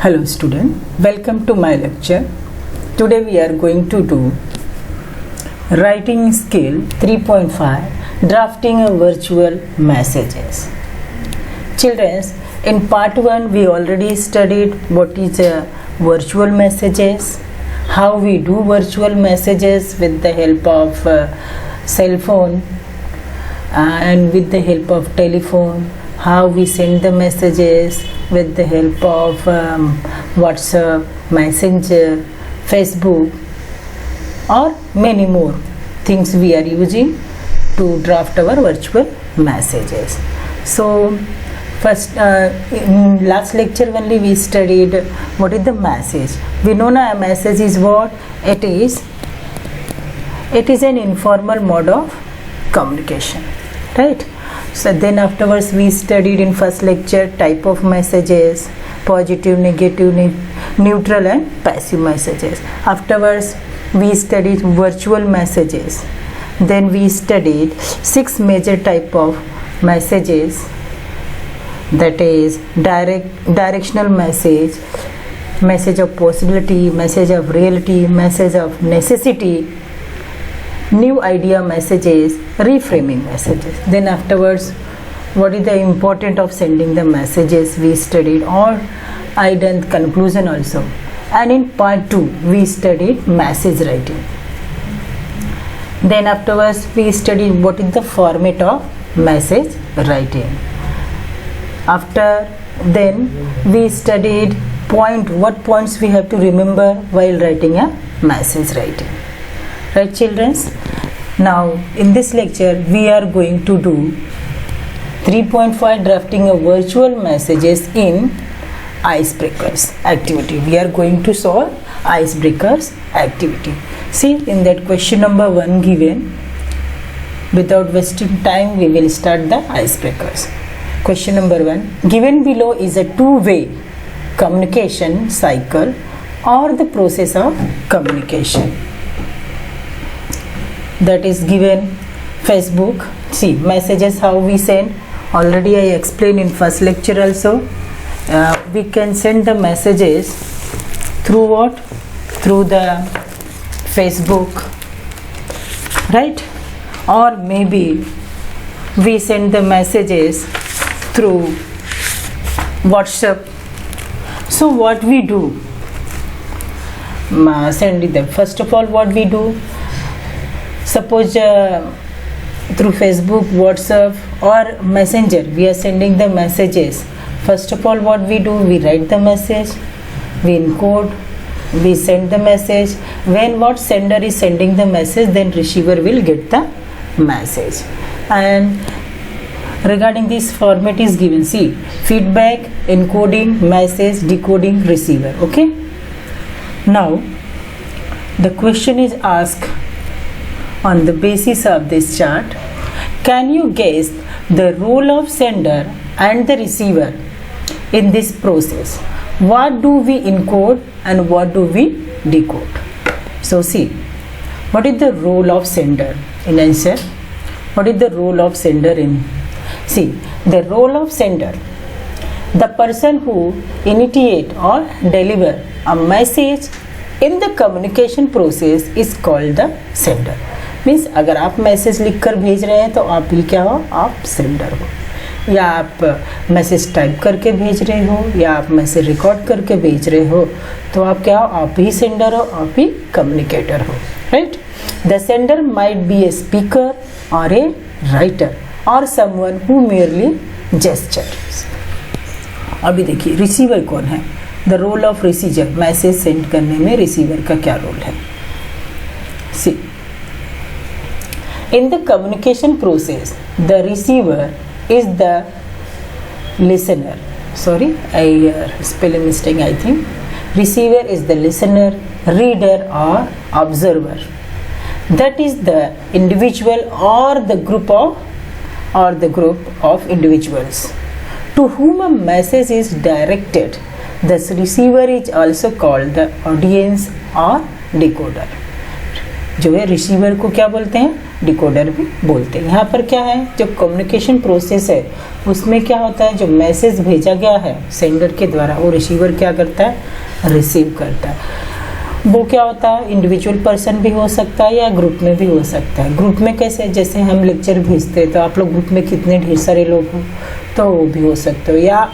Hello student, welcome to my lecture. Today we are going to do writing skill 3.5, drafting a virtual messages. Children, in part 1 we already studied what is virtual messages, how we do virtual messages with the help of cell phone and with the help of telephone, how we send the messages with the help of WhatsApp, Messenger, Facebook, or many more things we are using to draft our virtual messages. So first in last lecture only we studied what is the message. We know now a message is what it is. It is an informal mode of communication, right? So then afterwards we studied in first lecture type of messages, positive, negative, neutral and passive messages. Afterwards we studied virtual messages. Then we studied 6 major type of messages, that is directional message, message of possibility, message of reality, message of necessity, new idea messages, reframing messages. Then afterwards what is the importance of sending the messages we studied, or I done conclusion also. And in part 2 we studied message writing. Then afterwards we studied what is the format of message writing. After then we studied what points we have to remember while writing a message writing. Right children? Now in this lecture we are going to do 3.5 drafting a virtual messages in icebreakers activity. We are going to solve icebreakers activity. See, in that question number 1 given, without wasting time we will start the icebreakers. Question number 1 given below is a two-way communication cycle or the process of communication. That is given Facebook. See, messages how we send, already I explained in first lecture also. We can send the messages through what? Through the Facebook, right? Or maybe we send the messages through WhatsApp. So what we do? Send them. First of all, what we do? Suppose through Facebook, WhatsApp or Messenger we are sending the messages. First of all what we do? We write the message, we encode, we send the message. When what sender is sending the message, then receiver will get the message. And regarding this format is given. See, feedback, encoding, message, decoding, receiver. Okay. Now the question is asked on the basis of this chart. Can you guess the role of sender and the receiver in this process? What do we encode and what do we decode? So see, what is the role of sender in answer? What is the role of sender in? See, the role of sender, the person who initiate or deliver a message in the communication process is called the sender. Means अगर आप message लिख कर भेज रहे हैं तो आप ही क्या हो? आप सेंडर हो। या आप मैसेज टाइप करके भेज रहे हो या आप मैसेज रिकॉर्ड करके भेज रहे हो तो आप क्या हो? आप ही सेंडर हो, आप ही कम्युनिकेटर हो, right? The sender might be a speaker और ए राइटर और समवन हु मेयरली जेस्चर्स. अभी देखिए रिसीवर कौन है? The role of receiver, message send करने में रिसीवर का क्या रोल है? सी, in the communication process the receiver is the listener. Sorry, I spell a mistake. I think receiver is the listener, reader or observer. That is the individual or the group of individuals to whom a message is directed. Thus receiver is also called the audience or decoder. जो है receiver को क्या बोलते हैं, decoder भी बोलते हैं। यहाँ पर क्या है, जो कम्युनिकेशन प्रोसेस है उसमें क्या होता है, जो मैसेज भेजा गया है सेंडर के द्वारा वो रिसीवर क्या करता है, रिसीव करता है। वो क्या होता है, इंडिविजुअल पर्सन भी हो सकता है या ग्रुप में भी हो सकता है। ग्रुप में कैसे, जैसे हम लेक्चर भेजते हैं तो आप लोग ग्रुप में कितने ढेर सारे लोग हो तो वो भी हो सकते हो, या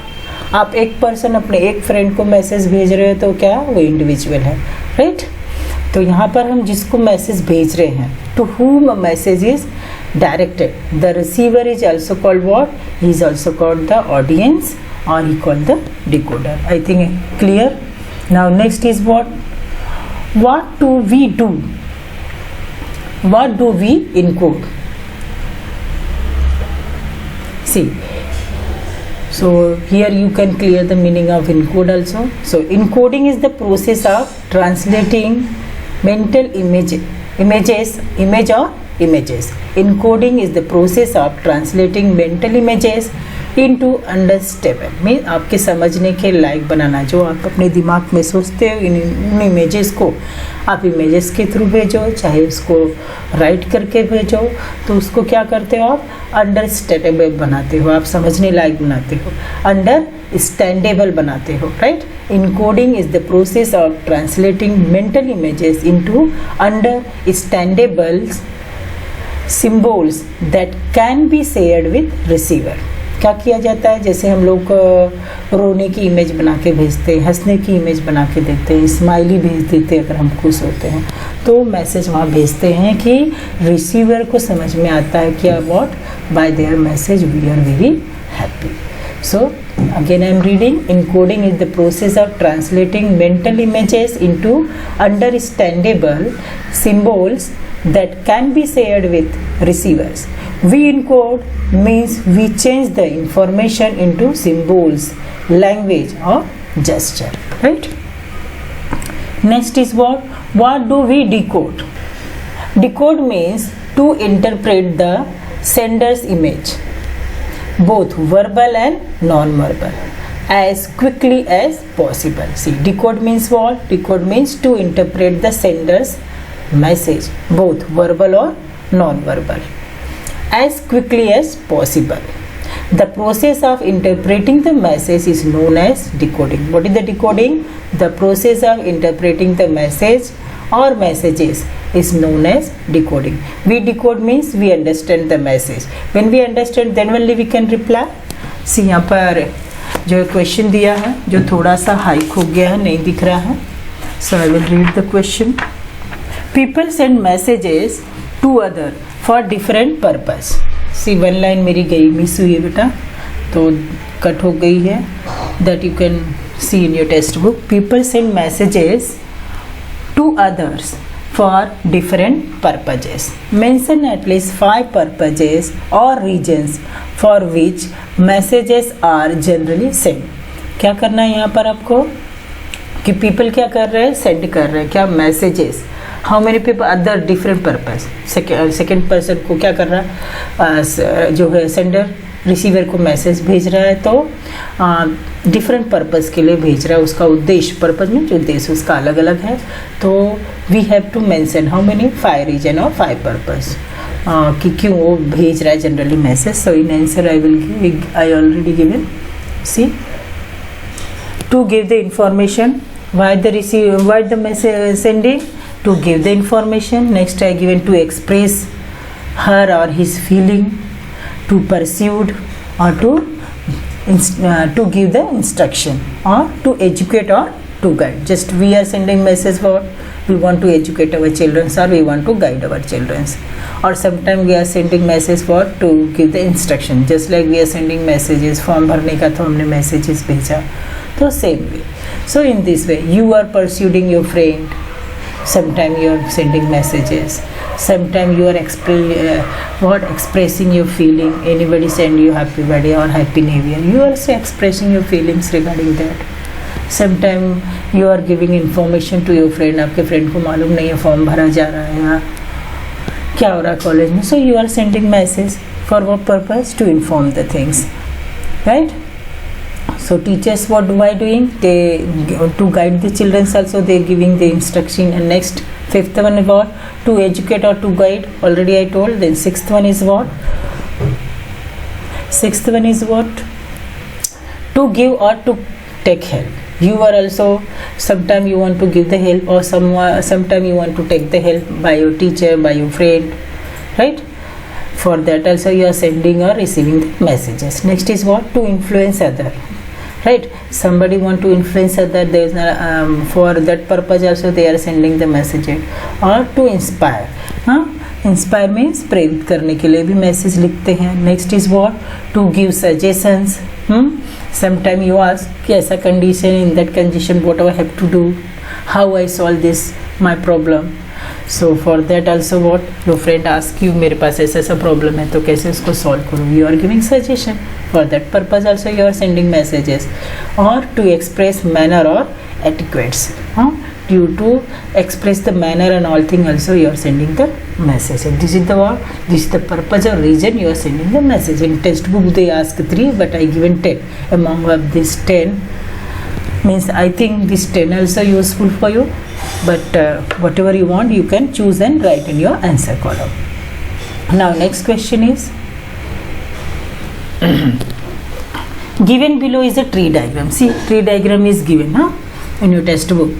आप एक पर्सन अपने एक फ्रेंड को मैसेज भेज रहे हो तो क्या वो इंडिविजुअल है, राइट। तो यहाँ पर हम जिसको मैसेज भेज रहे हैं, to whom a message is directed, the receiver is also called what, he is also called the audience और he called the decoder. I think clear. Now next is what do we do, what do we encode? See, so here you can clear the meaning of encode also. So encoding is the process of translating mental image or images. Encoding is the process of translating mental images into understandable, mean आपके समझने के लायक बनाना। जो आप अपने दिमाग में सोचते हो इन इमेजेस को आप इमेजेस के थ्रू भेजो, चाहे उसको राइट करके भेजो, तो उसको क्या करते हो आप, अंडरस्टैंडेबल बनाते हो, आप समझने लायक बनाते हो, अंडरस्टैंडेबल बनाते हो, right. Encoding is the process of translating mental images into understandable symbols that can be shared with receiver. क्या किया जाता है, जैसे हम लोग रोने की इमेज बना के भेजते हैं, हंसने की इमेज बना के देते हैं, स्माइली भेज देते हैं अगर हम खुश होते हैं, तो मैसेज वहाँ भेजते हैं कि रिसीवर को समझ में आता है क्या, what, by their message we are very happy. So again I am reading, encoding is the process of translating mental images into understandable symbols that can be shared with receivers. We encode means we change the information into symbols, language or gesture, right? Next is what do we decode? Decode means to interpret the sender's image, both verbal and non-verbal, as quickly as possible. See, decode means what? Decode means to interpret the sender's message, both verbal or non-verbal, as quickly as possible. The process of interpreting the message is known as decoding. What is the decoding? The process of interpreting the message or messages is known as decoding. We decode means we understand the message. When we understand, then only we can reply. See, यहाँ पर जो question दिया है जो थोड़ा सा hike हो गया है, नहीं दिख रहा है, so I will read the question. People send messages to other for different purpose. See, one line मेरी गई, मिस हुई है बेटा, तो कट हो गई है. That you can see in your text book. People send messages to others for different purposes. Mention at least 5 purposes or regions for which messages are generally sent. क्या करना है यहाँ पर आपको कि people क्या कर रहे हैं, send कर रहे हैं क्या messages. How many people other different purpose. Second person को क्या कर रहा है, जो है सेंडर रिसीवर को मैसेज भेज रहा है, तो डिफरेंट पर्पस के लिए भेज रहा है. उसका उद्देश्य, पर्पस में जो उद्देश्य उसका अलग अलग है, तो we have to mention how many 5 reason और 5 पर्पस कि क्यों वो भेज रहा है generally message. So in answer I already given. See, to give the information, why the message sending, to give the information. Next I given to express her or his feeling, to pursue or to give the instruction, or to educate or to guide. Just we are sending message for we want to educate our children or we want to guide our children, or sometimes we are sending message for to give the instruction. Just like we are sending messages, form भरने का तो हमने messages भेजा, तो same way. So in this way you are pursuing your friend. Sometimes you are sending messages, sometimes you are expressing your feeling. Anybody send you happy birthday or happy new year, you are also expressing your feelings regarding that. Sometimes you are giving information to your friend, आपके friend को मालूम नहीं है form भरा जा रहा है या क्या हो रहा है कॉलेज में, so you are sending message for what purpose? To inform the things, right? So teachers, what do I doing? They to guide the children also, they giving the instruction. And next, fifth one is what? To educate or to guide. Already I told. Then sixth one is what? Sixth one is what? To give or to take help. You are also, sometime you want to give the help, or sometime you want to take the help by your teacher, by your friend, right? For that also you are sending or receiving the messages. Next is what? To influence other, right? Somebody want to influence other, there is for that purpose also they are sending the messages. Or to inspire, inspire means प्रेरित करने के लिए भी message लिखते हैं. Next is what? To give suggestions. Sometime you ask कि ऐसा condition, in that condition what I have to do, how I solve this my problem. So for that also what your friend ask you, मेरे पास ऐसा ऐसा problem है तो कैसे उसको सॉल्व करूँ, you are giving suggestion. For that purpose also you are sending messages. और टू एक्सप्रेस मैनर और etiquettes, due to express the manner and all thing also you are sending the message. And this is the what? This is the purpose or reason you are sending the message. In textbook they ask 3 but I given 10. Among of this 10 means I think this 10 also useful for you, but whatever you want you can choose and write in your answer column. Now next question is given below is a tree diagram. See, tree diagram is given in your textbook.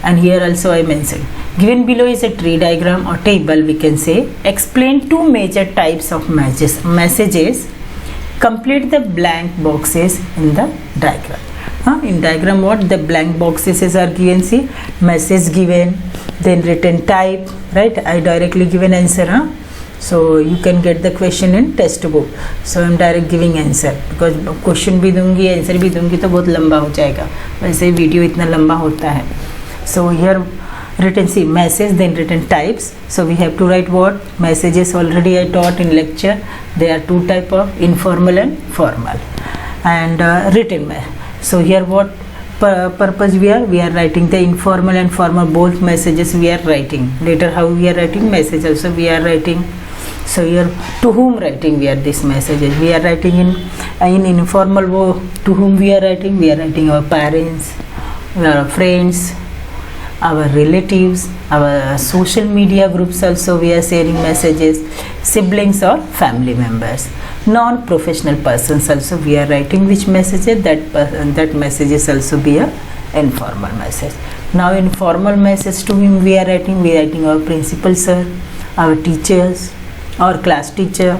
And here also I mentioned, given below is a tree diagram or table, we can say. Explain 2 major types of messages. Complete the blank boxes in the diagram. In diagram what? The blank boxes are given. See, message given, then written type, right? I directly given answer. So you can get the question in textbook. So I am direct giving answer because question भी दूंगी, answer भी दूंगी तो बहुत लंबा हो जाएगा. वैसे वीडियो इतना लंबा होता है. So here written, see, message, then written types. So we have to write what? Messages already I taught in lecture. There are 2 type of informal and formal. And written. So here what purpose we are writing the informal and formal both messages we are writing. Later how we are writing message also we are writing. So here to whom writing we are this messages. We are writing in informal, to whom we are writing? We are writing our parents, our friends, our relatives, our social media groups also we are sharing messages, siblings or family members. Non-professional persons also we are writing which messages, that messages also be a informal message. Now in formal message to whom we are writing? We are writing our principal sir, our teachers, our class teacher,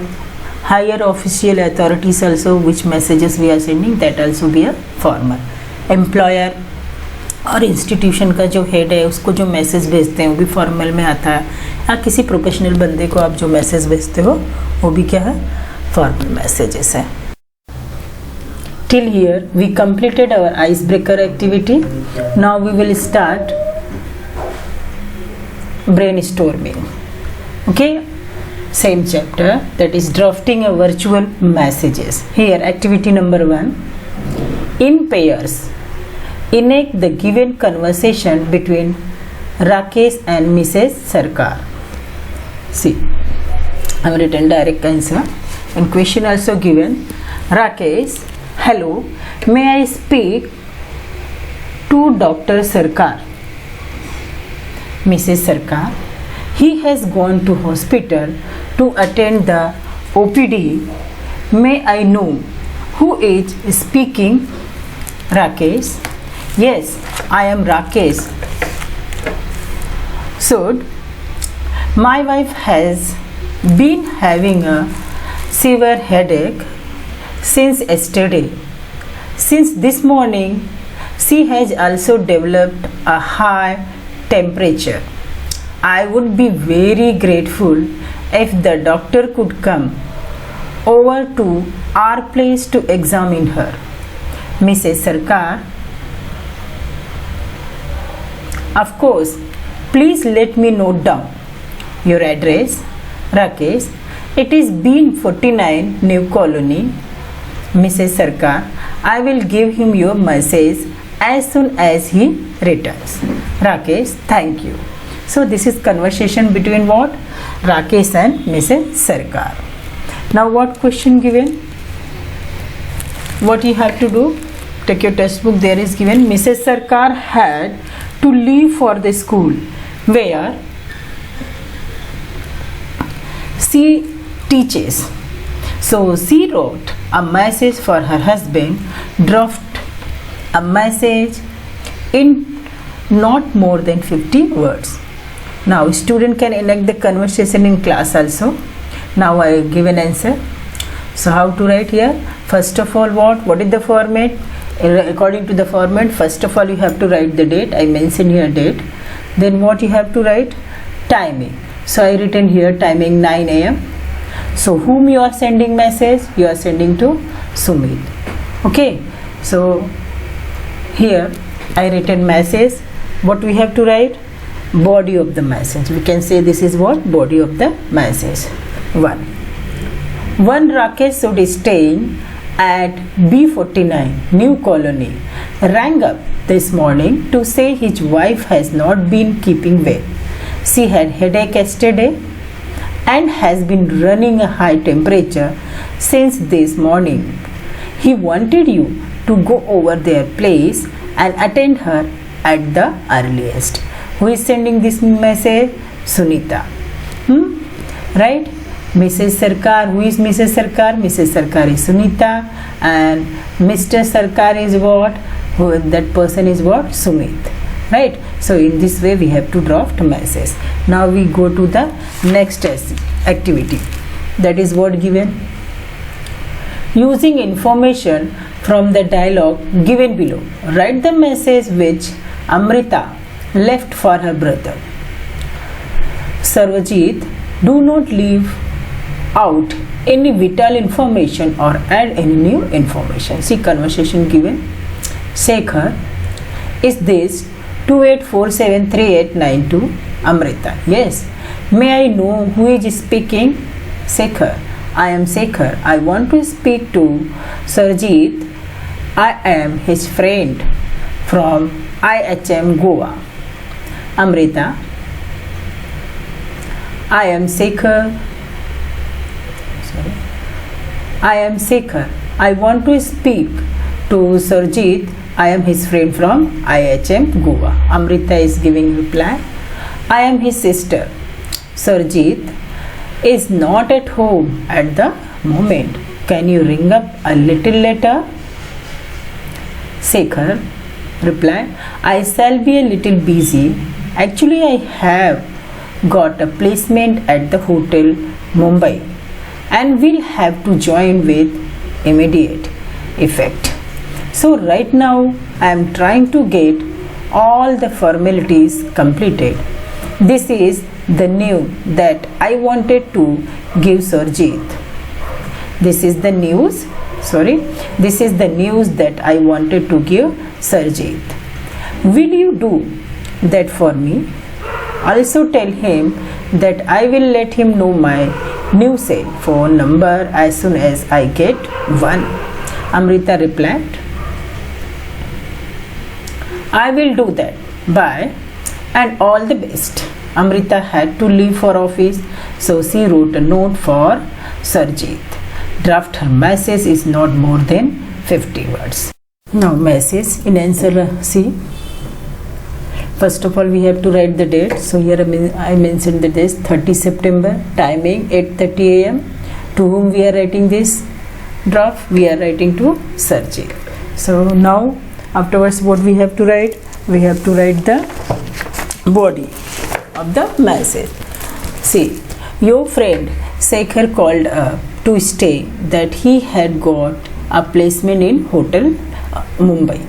higher official authorities also which messages we are sending, that also be a formal. Employer और institution का जो head है उसको जो message भेजते हैं वो भी फॉर्मल में आता है. या किसी प्रोफेशनल बंदे को आप जो मैसेज भेजते हो वो भी क्या है? फॉर्मल मैसेजेस है. Till here we completed our ice breaker activity. Now we will start brainstorming. Okay, same chapter, that is drafting a virtual messages. Here activity number 1. In pairs enact the given conversation between Rakesh and Mrs. Sarkar. See, I have written direct answer and question also given. Rakesh, hello, may I speak to Dr. Sarkar? Mrs. Sarkar, he has gone to hospital to attend the OPD. May I know who is speaking? Rakesh, yes, I am Rakesh. So, my wife has been having a severe headache since yesterday. Since this morning, she has also developed a high temperature. I would be very grateful if the doctor could come over to our place to examine her. Mrs. Sarkar, of course, please let me note down your address. Rakesh, it is B49 New Colony. Mrs. Sarkar, I will give him your message as soon as he returns. Rakesh, thank you. So this is conversation between what? Rakesh and Mrs. Sarkar. Now what question given? What you have to do? take your textbook. There is given Mrs. Sarkar had to leave for the school where she teaches. So she wrote a message for her husband, dropped a message in not more than 50 words. Now student can enact the conversation in class also. Now I give an answer. So how to write here? First of all, what is the format? According to the format, first of all you have to write the date. I mentioned here date. Then what you have to write? Timing. So I written here timing 9 a.m. So whom you are sending message? You are sending to Sumit. Okay. So here I written message. What we have to write? Body of the message. We can say this is what? Body of the message. 1 Rakesh should stay at B49 New Colony rang up this morning to say his wife has not been keeping well. She had headache yesterday and has been running a high temperature since this morning. He wanted you to go over their place and attend her at the earliest. Who is sending this message? Sunita. Right? Mrs. Sarkar. Who is Mrs. Sarkar? Mrs. Sarkar is Sunita, and Mr. Sarkar is what? That person is what? Sumit. Right? So in this way we have to draft message. Now we go to the next activity. That is what given. Using information from the dialogue given below, write the message which Amrita left for her brother. Sarvajit, do not leave out any vital information or add any new information. See conversation given. Shekhar, is this 28473892? Amrita, yes. May I know who is speaking? Shekhar, I am Shekhar. I want to speak to Sarjeet. I am his friend from IHM Goa. Amrita, I am Shekhar. I am Shekhar. I want to speak to Sarjeet. I am his friend from IHM Goa. Amrita is giving reply. I am his sister. Sarjeet is not at home at the moment. Can you ring up a little later? Shekhar reply, I shall be a little busy. Actually, I have got a placement at the hotel Mumbai and will have to join with immediate effect. So right now I am trying to get all the formalities completed. This is the news that I wanted to give Sarjeet. This is the news that I wanted to give Sarjeet. Will you do that for me? Also tell him that I will let him know my new cell phone number as soon as I get one. Amrita replied, I will do that. Bye and all the best. Amrita had to leave for office, so she wrote a note for Sarjeet. Draft her message is not more than 50 words. Now message in answer C. First of all we have to write the date. So here I mentioned the date 30 September, timing 8:30 a.m. To whom we are writing this draft? We are writing to Sarjeet. So now afterwards what we have to write? We have to write the body of the message. See, your friend Shekhar called up to say that he had got a placement in Hotel Mumbai.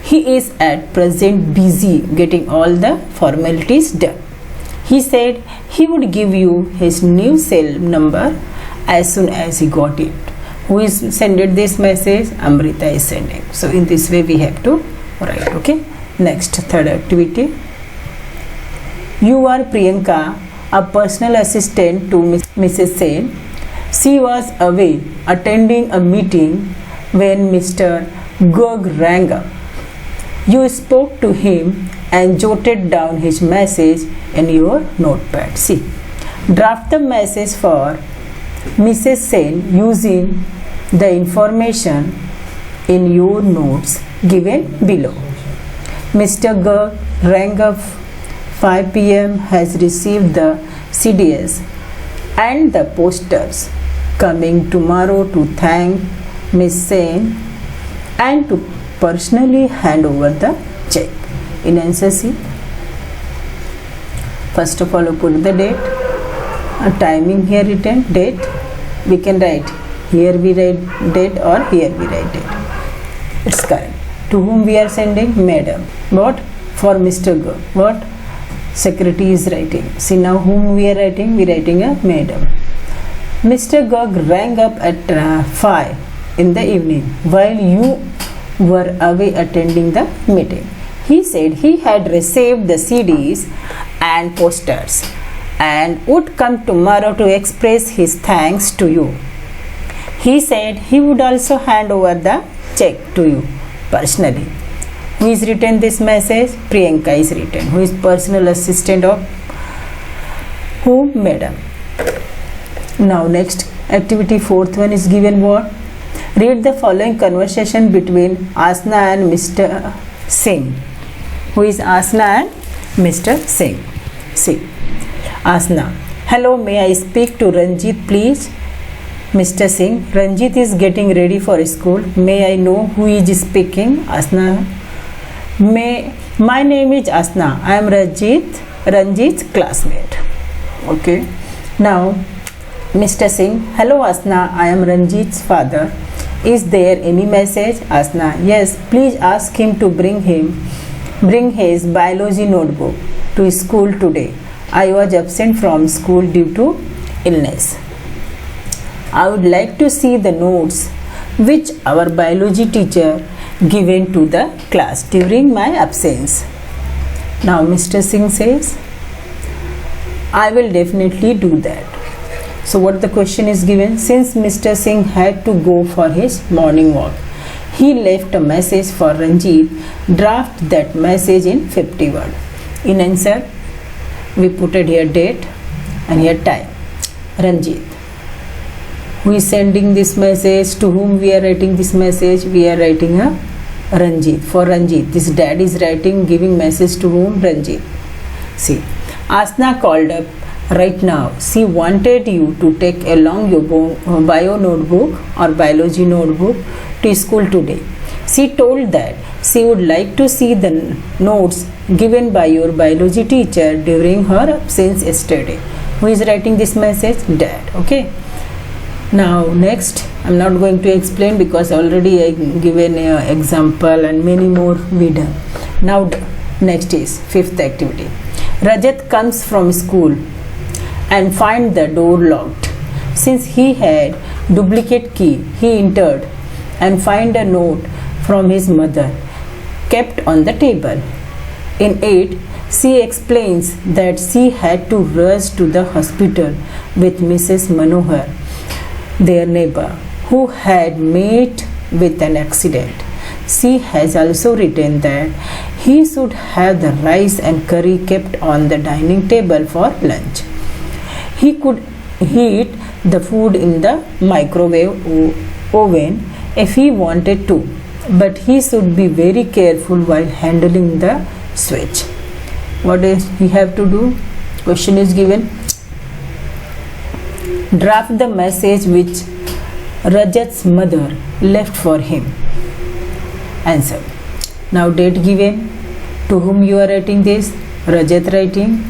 He is at present busy getting all the formalities done. He said he would give you his new cell number as soon as he got it. Who is sending this message? Amrita is sending. So in this way we have to write. Okay. Next, third activity. You are Priyanka, a personal assistant to Mrs. Sen. She was away attending a meeting when Mr. Garg rang up. You spoke to him and jotted down his message in your notepad. See, draft the message for Mrs. Sen using the information in your notes given below. Mr. G rang up 5 p.m. has received the CDs and the posters, coming tomorrow to thank Miss Sen and to personally hand over the check. In answer C, first of all we put the date, a timing here written, date we can write, here we write date or here we write date. It's correct. To whom we are sending? Madam. What? For Mr. G. What? Secretary is writing. See now whom we are writing? We are writing a madam. Mr. G rang up at 5 in the evening while you were away attending the meeting. He said he had received the CDs and posters and would come tomorrow to express his thanks to you. He said he would also hand over the check to you personally. Who is written this message? Priyanka is written. Who is personal assistant of whom? Madam. Now next activity, fourth one is given what? Read the following conversation between Asna and Mr. Singh. Who is Asna and Mr. Singh? See. Asna. Hello, may I speak to Ranjit please? Mr. Singh. Ranjit is getting ready for school. May I know who is speaking? Asna. My name is Asna. I am Ranjit's classmate. Okay. Now, Mr. Singh. Hello Asna, I am Ranjit's father. Is there any message? Asna. Yes, please ask him to bring his biology notebook to school today. I was absent from school due to illness. I would like to see the notes which our biology teacher given to the class during my absence. Now Mr. Singh says, I will definitely do that. So what the question is given? Since Mr. Singh had to go for his morning walk, he left a message for Ranjit. Draft that message in 50 words. In answer, we put it here date and here time. Ranjit. Who is sending this message? To whom we are writing this message? We are writing a Ranjit. For Ranjit. This dad is writing, giving message to whom? Ranjit. See. Asna called up right now. She wanted you to take along your bio notebook or biology notebook to school today. She told that she would like to see the notes given by your biology teacher during her absence yesterday. Who is writing this message? Dad. Okay. Now next, I am not going to explain because already I given an example and many more we done. Now next is fifth activity. Rajat comes from school and find the door locked. Since he had duplicate key, he entered and find a note from his mother kept on the table. In it, she explains that she had to rush to the hospital with Mrs. Manohar, their neighbor, who had met with an accident. She has also written that he should have the rice and curry kept on the dining table for lunch. He could heat the food in the microwave oven if he wanted to, but he should be very careful while handling the switch. What is he have to do? Question is given. Draft the message which Rajat's mother left for him. Answer. Now date given. To whom you are writing this? Rajat writing.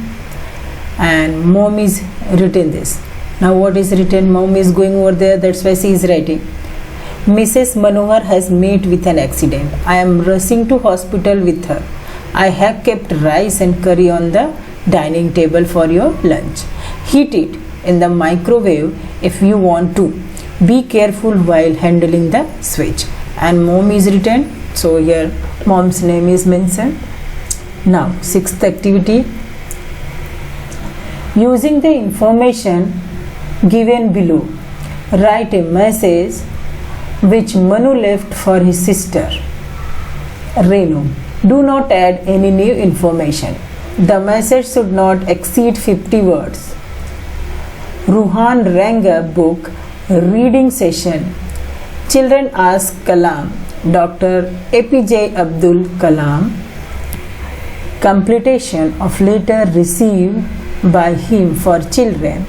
And mom is written this. Now what is written? Mom is going over there, that's why she is writing. Mrs. Manohar has met with an accident. I am rushing to hospital with her. I have kept rice and curry on the dining table for your lunch. Heat it in the microwave if you want to. Be careful while handling the switch. And mom is written, so here mom's name is mentioned. Now sixth activity. Using the information given below, write a message which Manu left for his sister Renu. Do not add any new information. The message should not exceed 50 words. Ruhan rang a book reading session. Children asked Kalam Dr. APJ Abdul Kalam, completion of letter received by him for children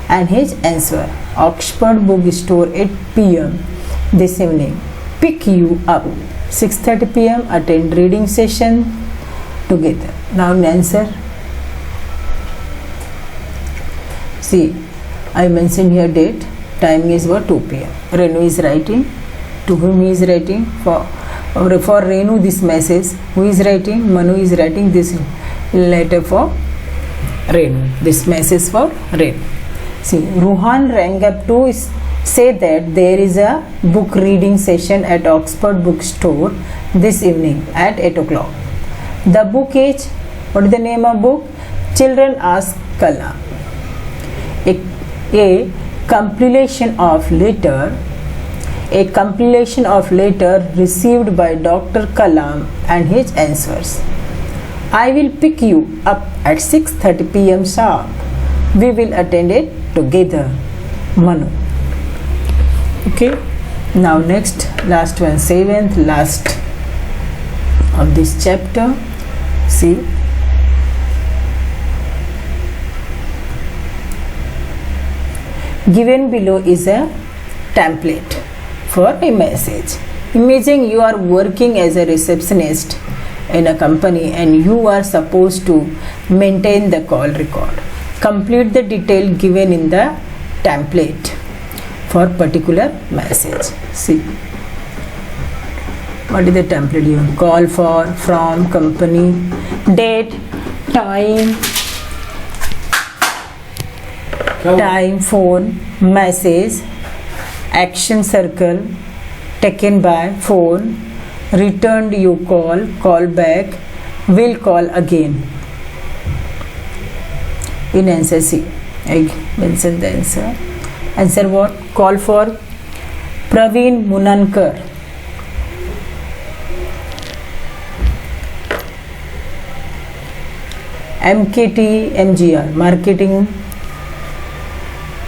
and his answer. Oxford Bookstore 8 p.m. this evening. Pick you up 6:30 p.m. attend reading session together. Now answer. See, I mentioned here date. Time is what? 2 p.m. Renu is writing. To whom he is writing? For Renu this message. Who is writing? Manu is writing this letter for Renu. This message for Renu. See, Ruhan rang up to say that there is a book reading session at Oxford Bookstore this evening at 8 o'clock. The book is, what is the name of book? Children Ask Kalam. A compilation of letter received by Dr. Kalam and his answers. I will pick you up at 6:30 p.m. sharp. We will attend it together. Manu. Okay. Now next, last one, 7th, last of this chapter. See. Given below is a template for a message. Imagine you are working as a receptionist in a company and you are supposed to maintain the call record. Complete the detail given in the template for particular message. See, what is the template you call for, from, company, date, time, phone, message, action circle, taken by, phone, returned you call back, will call again. In answer, see, I mentioned the answer. Answer what? Call for Praveen Munankar. MKT MGR, marketing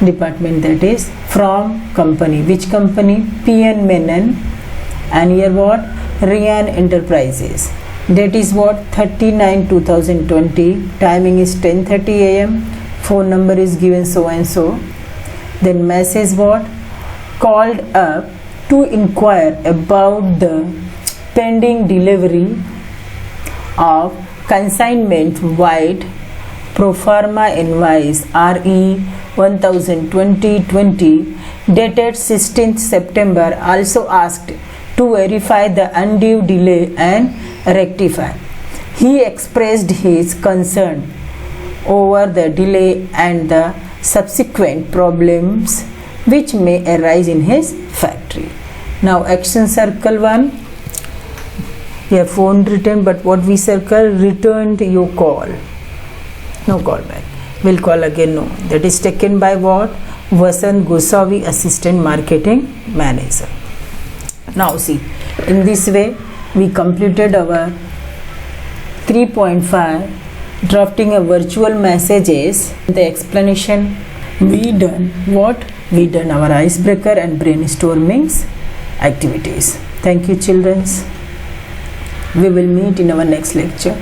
department, that is from company. Which company? PN Menon. And here what? Rian Enterprises. Date is what? 30/9/2020. Timing is 10:30 a.m. Phone number is given so and so. Then message what? Called up to inquire about the pending delivery of consignment wide proforma invoice RE 1020/20 dated 16th September. Also asked to verify the undue delay and rectify. He expressed his concern over the delay and the subsequent problems which may arise in his factory. Now action circle 1. Here phone written, but what we circle? Returned your call. No call back. Will call again, no. That is taken by what? Vasant Gosavi, assistant marketing manager. Now see, in this way we completed our 3.5 drafting a virtual messages. The explanation we done what? We done our icebreaker and brainstorming activities. Thank you, children. We will meet in our next lecture.